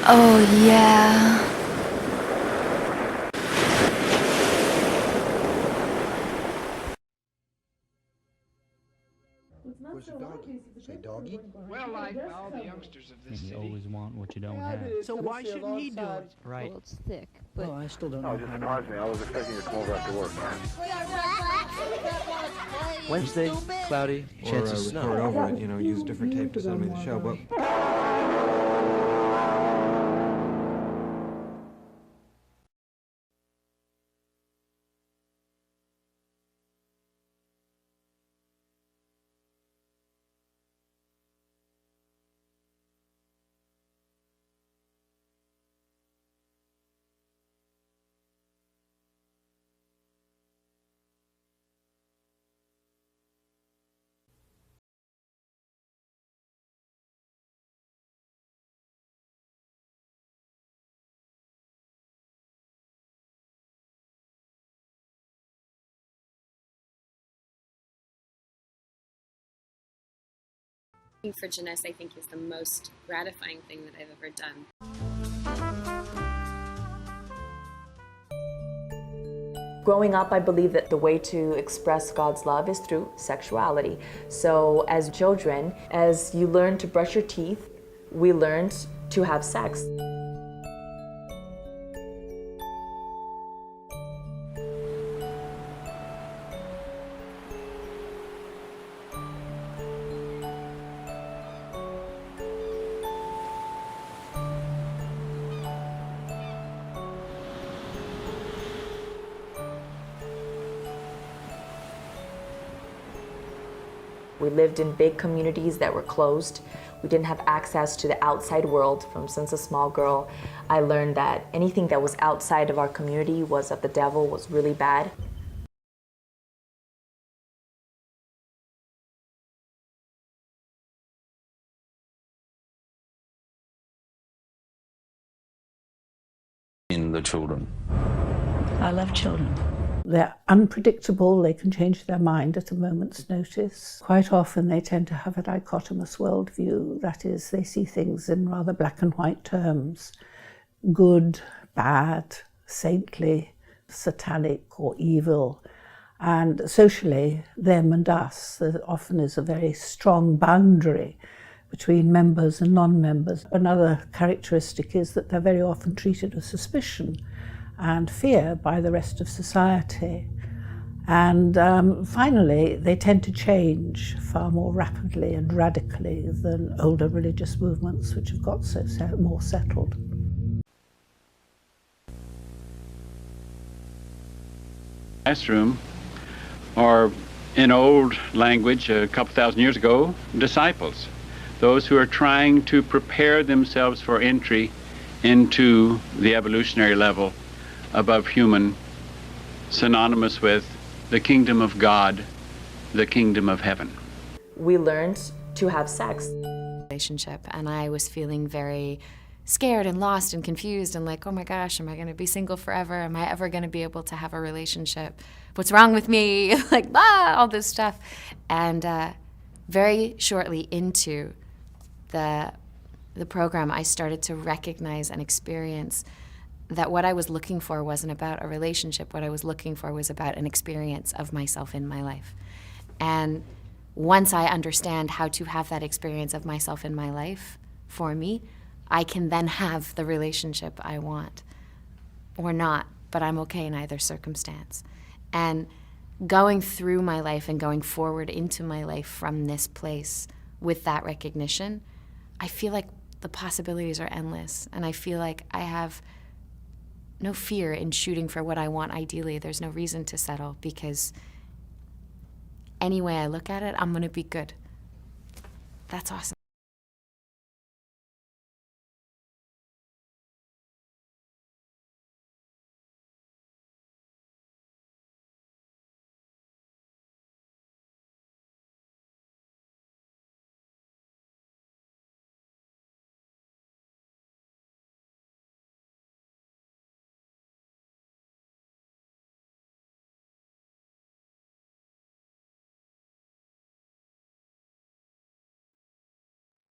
Oh, yeah. Where's the doggy? Say doggy? Well, like all the youngsters of this You city. always want what you don't have. So why shouldn't he do it? Right. Well, it's thick, but Well, I still don't No, know it just how surprised me. I was expecting you to come over after work. Wednesday, cloudy, chance of snow. record over it, use different tape to send me the show, but For Jeunesse, I think, is the most gratifying thing that I've ever done. Growing up, I believe that the way to express God's love is through sexuality. So as children, as you learn to brush your teeth, we learned to have sex. We lived in big communities that were closed. We didn't have access to the outside world. Since a small girl, I learned that anything that was outside of our community was of the devil, was really bad. In the children. I love children. They're unpredictable, they can change their mind at a moment's notice. Quite often they tend to have a dichotomous worldview, that is, they see things in rather black and white terms. Good, bad, saintly, satanic or evil. And socially, them and us, there often is a very strong boundary between members and non-members. Another characteristic is that they're very often treated with suspicion and fear by the rest of society. And finally, they tend to change far more rapidly and radically than older religious movements which have got more settled. Classroom, or in old language a couple thousand years ago, disciples. Those who are trying to prepare themselves for entry into the evolutionary level above human, synonymous with the kingdom of God, the kingdom of heaven. We learned to have sex. Relationship, and I was feeling very scared and lost and confused and like, oh my gosh, am I going to be single forever? Am I ever going to be able to have a relationship? What's wrong with me? Like, all this stuff. And very shortly into the program, I started to recognize and experience that what I was looking for wasn't about a relationship. What I was looking for was about an experience of myself in my life. And once I understand how to have that experience of myself in my life for me, I can then have the relationship I want, or not, but I'm okay in either circumstance. And going through my life and going forward into my life from this place with that recognition, I feel like the possibilities are endless, and I feel like I have no fear in shooting for what I want ideally. There's no reason to settle, because any way I look at it, I'm gonna be good. That's awesome.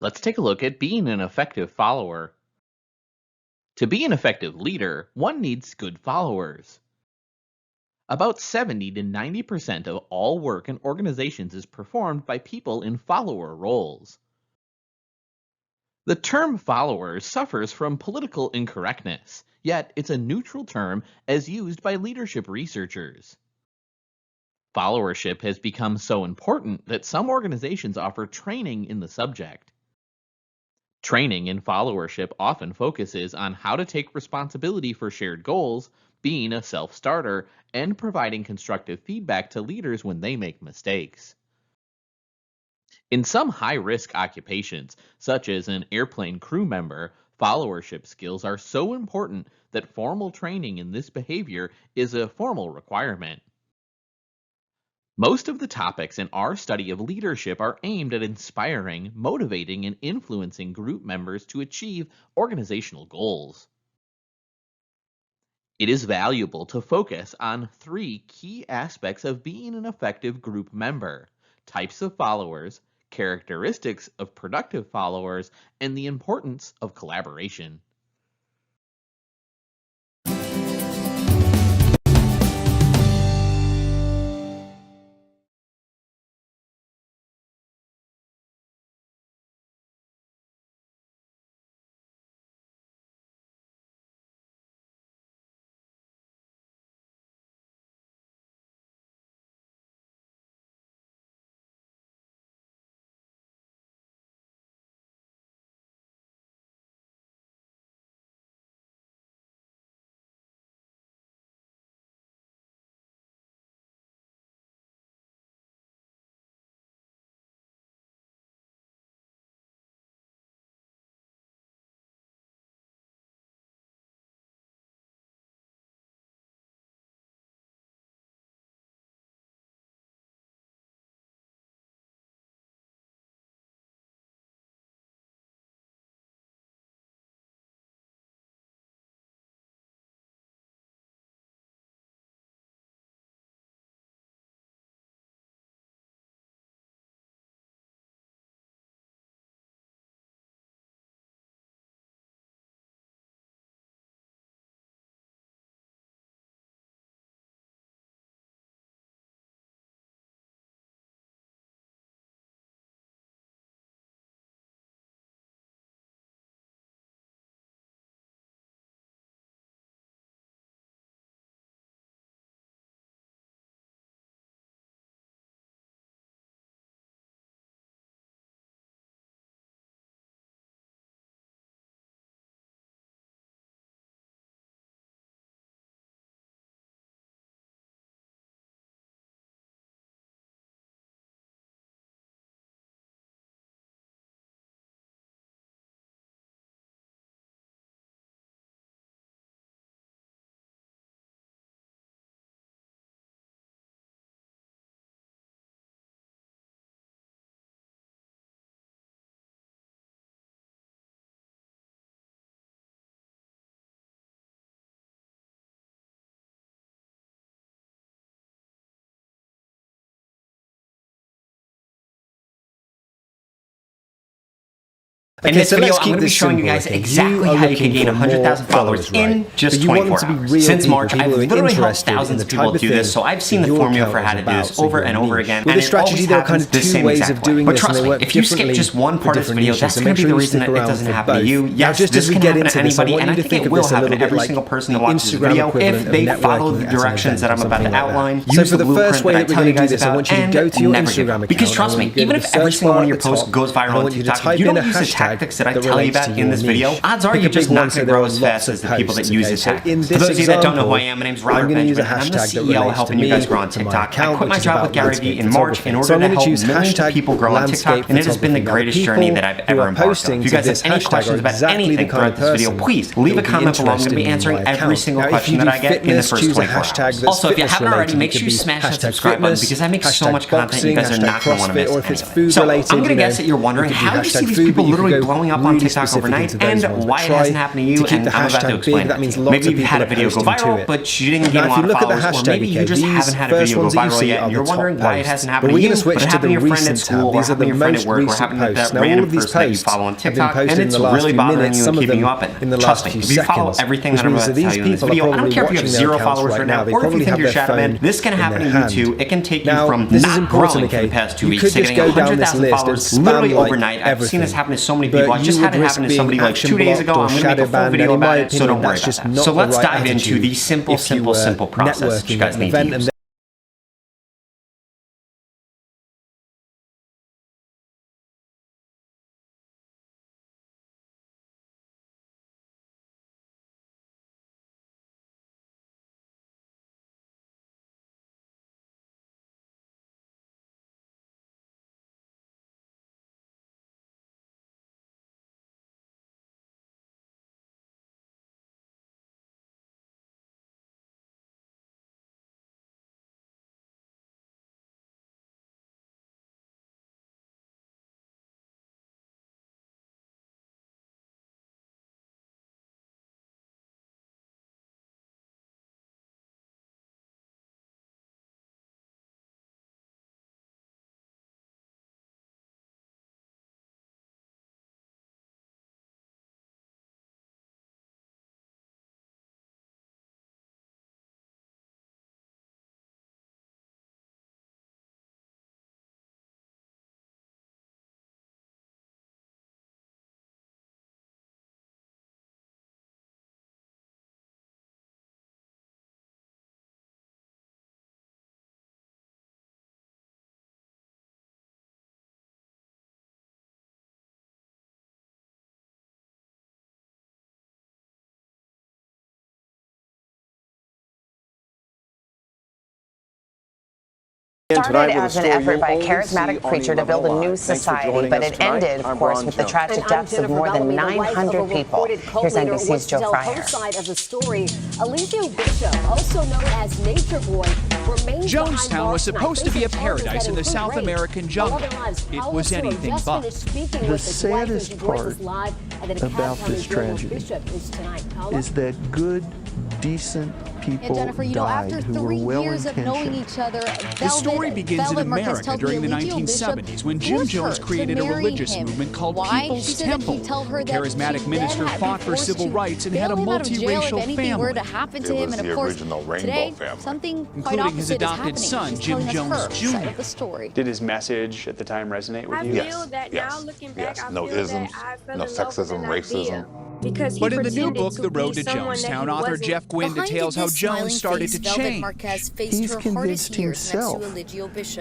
Let's take a look at being an effective follower. To be an effective leader, one needs good followers. About 70 to 90% of all work in organizations is performed by people in follower roles. The term followers suffers from political incorrectness, yet it's a neutral term as used by leadership researchers. Followership has become so important that some organizations offer training in the subject. Training in followership often focuses on how to take responsibility for shared goals, being a self-starter, and providing constructive feedback to leaders when they make mistakes. In some high-risk occupations, such as an airplane crew member, followership skills are so important that formal training in this behavior is a formal requirement. Most of the topics in our study of leadership are aimed at inspiring, motivating, and influencing group members to achieve organizational goals. It is valuable to focus on 3 key aspects of being an effective group member: types of followers, characteristics of productive followers, and the importance of collaboration. In this video, I'm going to be showing you guys exactly how you can gain 100,000 followers in just 24 hours. Since March, I've literally helped thousands of people do this, so I've seen the formula for how to do this over and over again, and it always happens the same exact way. But trust me, if you skip just one part of this video, that's going to be the reason that it doesn't happen to you. Yes, this can happen to anybody, and I think it will happen to every single person that watches this video if they follow the directions that I'm about to outline, use the blueprint that I tell you guys about, and never give up. Because trust me, even if every single one of your posts goes viral on TikTok, you don't use the tactics that I tell you about in this video, odds are you're just not going to grow as fast as the people that use this tactics. For those of you that don't know who I am, my name is Robert Benjamin, and I'm the CEO helping you guys grow on TikTok. I quit my job with Gary Vee in March in order to help millions of people grow on TikTok, and it has been the greatest journey that I've ever embarked on. If you guys have any questions about anything throughout this video, please leave a comment below. I'm going to be answering every single question that I get in the first 24 hours. Also, if you haven't already, make sure you smash that subscribe button because I make so much content you guys are not going to want to miss anyway. So I'm going to guess that you're wondering, how do you see these people literally blowing up on TikTok overnight and why it hasn't happened to you, and I'm about to explain it. Maybe you've had a video go viral, but you didn't gain a lot of followers, or maybe you just haven't had a video go viral yet, and you're wondering why it hasn't happened to you, but it happened to your friend at school, or happened to your friend at work, or happened to that random person that you follow on TikTok, and it's really bothering you and keeping you up. And trust me, if you follow everything that I'm about to tell you in this video, I don't care if you have 0 followers right now, or if you think you're Shadow Man, this can happen to you too. It can take you from not growing for the past 2 weeks to getting 100,000 followers literally overnight. I've seen this happen to so many people. I just had it happen to somebody like 2 days ago. I'm going to make a full video about it, so don't worry about that. So let's dive into the simple process that you guys need to use. Started as an effort by a charismatic preacher to build a new society, but it ended, of course, with the tragic deaths of more than 900 people. Here's NBC's Joe Fryer. Side of the story, Eliseo Bishop, also known as Nature Boy, remains Jonestown was supposed to be a paradise in the South American jungle. It was anything but. The saddest part about this tragedy is that good, decent people died who were well-intentioned. The story begins in America during the 1970s when Jim Jones created a religious movement called People's Temple. The charismatic minister fought for civil rights and had a multiracial family. It was the original Rainbow family. Including his adopted son, Jim Jones Jr. Did his message at the time resonate with you? Yes. No isms, no sexism, racism. But in the new book, The Road to Jonestown, author Jeff Gwynne details how Jones started to change. He's convinced himself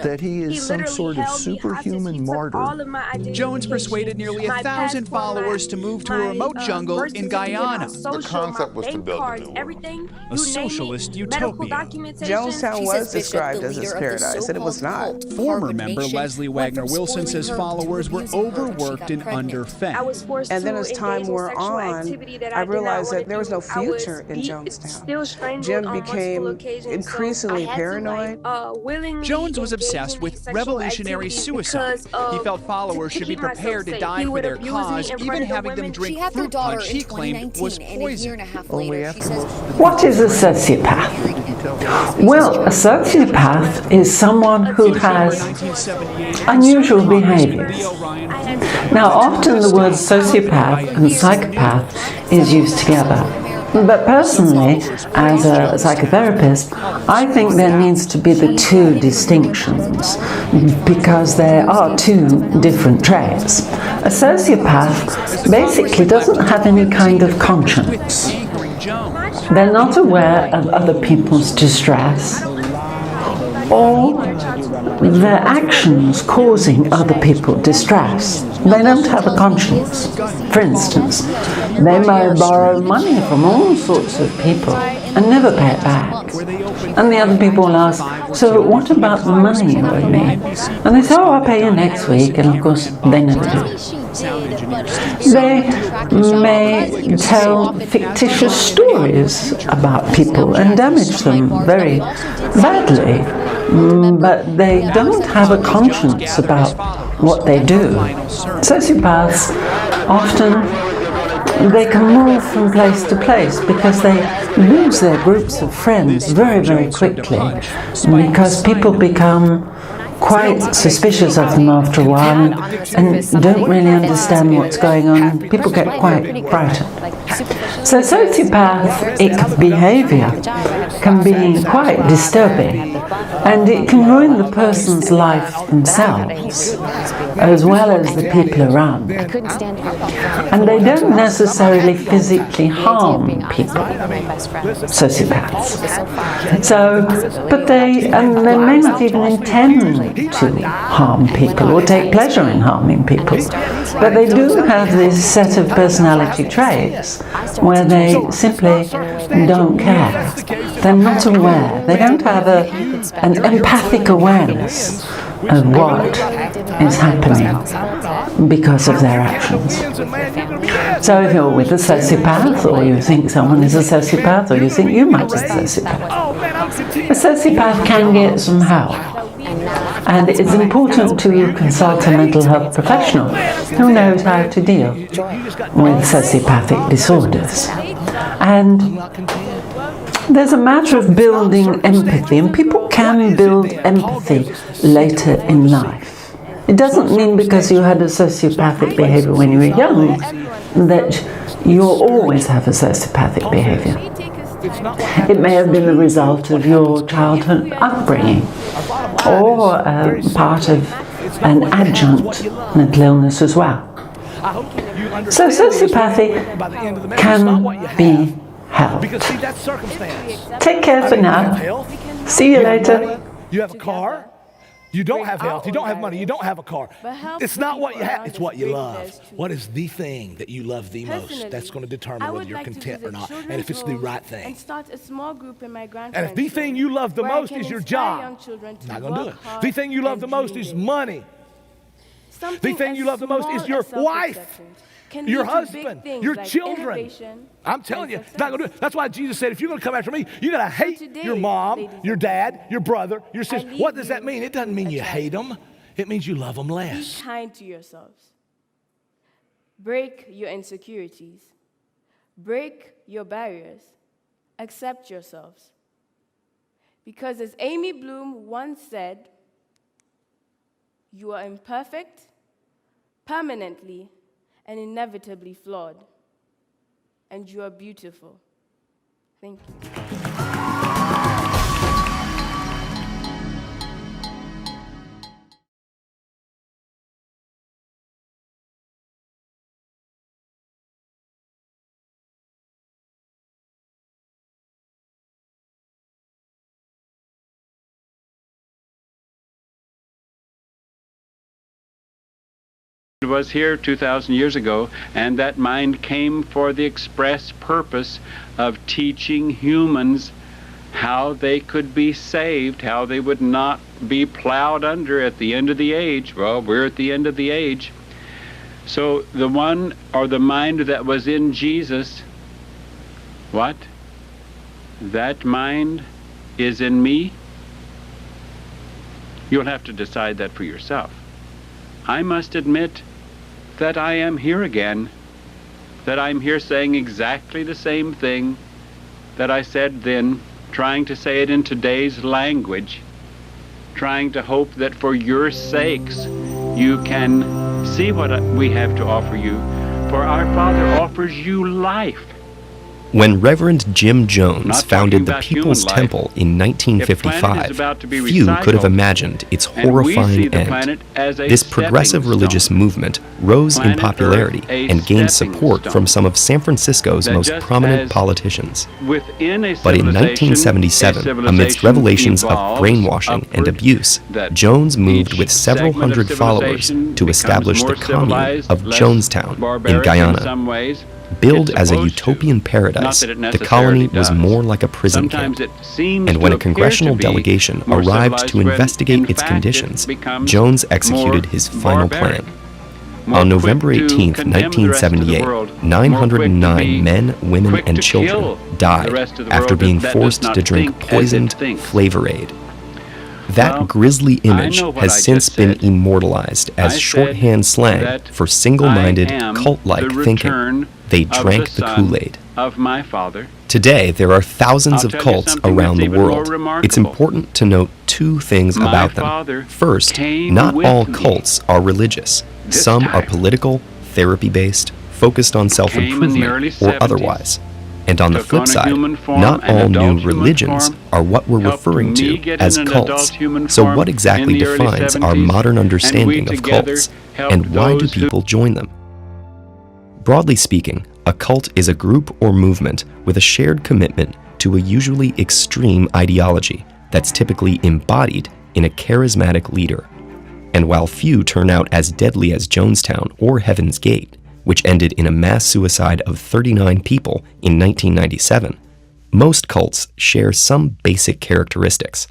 that he is some sort of superhuman martyr. Jones persuaded nearly 1,000 followers to move to a remote jungle in Guyana. The concept was to build a new world. A socialist utopia. Jonestown was described as his paradise, and it was not. Former member Leslie Wagner Wilson says followers were overworked and underfed. And then as time wore on, I realized that there was no future in Jonestown. Jim became increasingly paranoid. Jones was obsessed with revolutionary suicide. He felt followers should be prepared to die for their cause, even having them drink fruit punch he claimed was poison. What is a sociopath? Well, a sociopath is someone who has unusual behaviors. Now, often the words sociopath and psychopath is used together. But personally, as a psychotherapist, I think there needs to be the two distinctions because there are two different traits. A sociopath basically doesn't have any kind of conscience. They're not aware of other people's distress or their actions causing other people distress. They don't have a conscience. For instance, they may borrow money from all sorts of people and never pay it back. And the other people will ask, so what about the money you owe me? And they say, oh, I'll pay you next week. And of course, they never do. They may tell fictitious stories about people and damage them very badly, but they don't have a conscience about what they do. Sociopaths often they can move from place to place because they lose their groups of friends very, very quickly, because people become quite suspicious of them after a while and don't really understand what's going on. People get quite frightened. So sociopathic behaviour can be quite disturbing, and it can ruin the person's life themselves as well as the people around. And they don't necessarily physically harm people, sociopaths. But they may not even intend to harm people or take pleasure in harming people. But they do have this set of personality traits where they simply don't care. They're not aware. They don't have an empathic awareness of what is happening because of their actions. So if you're with a sociopath, or you think someone is a sociopath, or you think you might be a sociopath, a sociopath can get some help. And it's important to consult a mental health professional who knows how to deal with sociopathic disorders. And there's a matter of building empathy, and people can build empathy later in life. It doesn't mean because you had a sociopathic behaviour when you were young that you'll always have a sociopathic behaviour. It may have been the result of your childhood upbringing, or part of an adjunct mental illness as well. So sociopathy can be helped. Take care for now. See you later. You have a car. You don't have health, you don't have money, you don't have a car. It's not what you have, it's what you love. What is the thing that you love the most? That's going to determine whether you're content or not, and if it's the right thing. And start a small group in my And if the thing you love the most is your job, not going to do it. The thing you love the most is money. The thing you love the most is your wife, your husband, your children. I'm telling you, it's not going to do it. That's why Jesus said, if you're going to come after me, you got to hate your mom, your dad, your brother, your sister. What does that mean? It doesn't mean you hate them. It means you love them less. Be kind to yourselves. Break your insecurities. Break your barriers. Accept yourselves. Because as Amy Bloom once said, you are imperfect, permanently, and inevitably flawed. And you are beautiful. Thank you. Was here 2,000 years ago, and that mind came for the express purpose of teaching humans how they could be saved, how they would not be plowed under at the end of the age. Well, we're at the end of the age. So the one, or the mind that was in Jesus, what? That mind is in me? You'll have to decide that for yourself. I must admit that I am here again, that I'm here saying exactly the same thing that I said then, trying to say it in today's language, trying to hope that for your sakes you can see what we have to offer you, for our Father offers you life. When Reverend Jim Jones founded the People's Temple in 1955, few could have imagined its horrifying end. This progressive religious movement rose in popularity and gained support from some of San Francisco's most prominent politicians. But in 1977, amidst revelations of brainwashing and abuse, Jones moved with several hundred followers to establish the commune of Jonestown in Guyana. Billed as a utopian paradise, the colony was more like a prison camp. And when a congressional delegation arrived to investigate its conditions, Jones executed his final plan. On November 18, 1978, 909 men, women, and children died after being forced to drink poisoned Flavor Aid. That grisly image has since been immortalized as shorthand slang for single-minded, cult-like thinking. They drank the Kool-Aid. Of my father. Today, there are thousands of cults around the world. It's important to note two things about them. First, not all cults are religious. Some are political, therapy-based, focused on self-improvement, or otherwise. And on the flip side, not all new religions are what we're referring to as cults. So what exactly defines our modern understanding of cults, and why do people join them? Broadly speaking, a cult is a group or movement with a shared commitment to a usually extreme ideology that's typically embodied in a charismatic leader. And while few turn out as deadly as Jonestown or Heaven's Gate, which ended in a mass suicide of 39 people in 1997, most cults share some basic characteristics.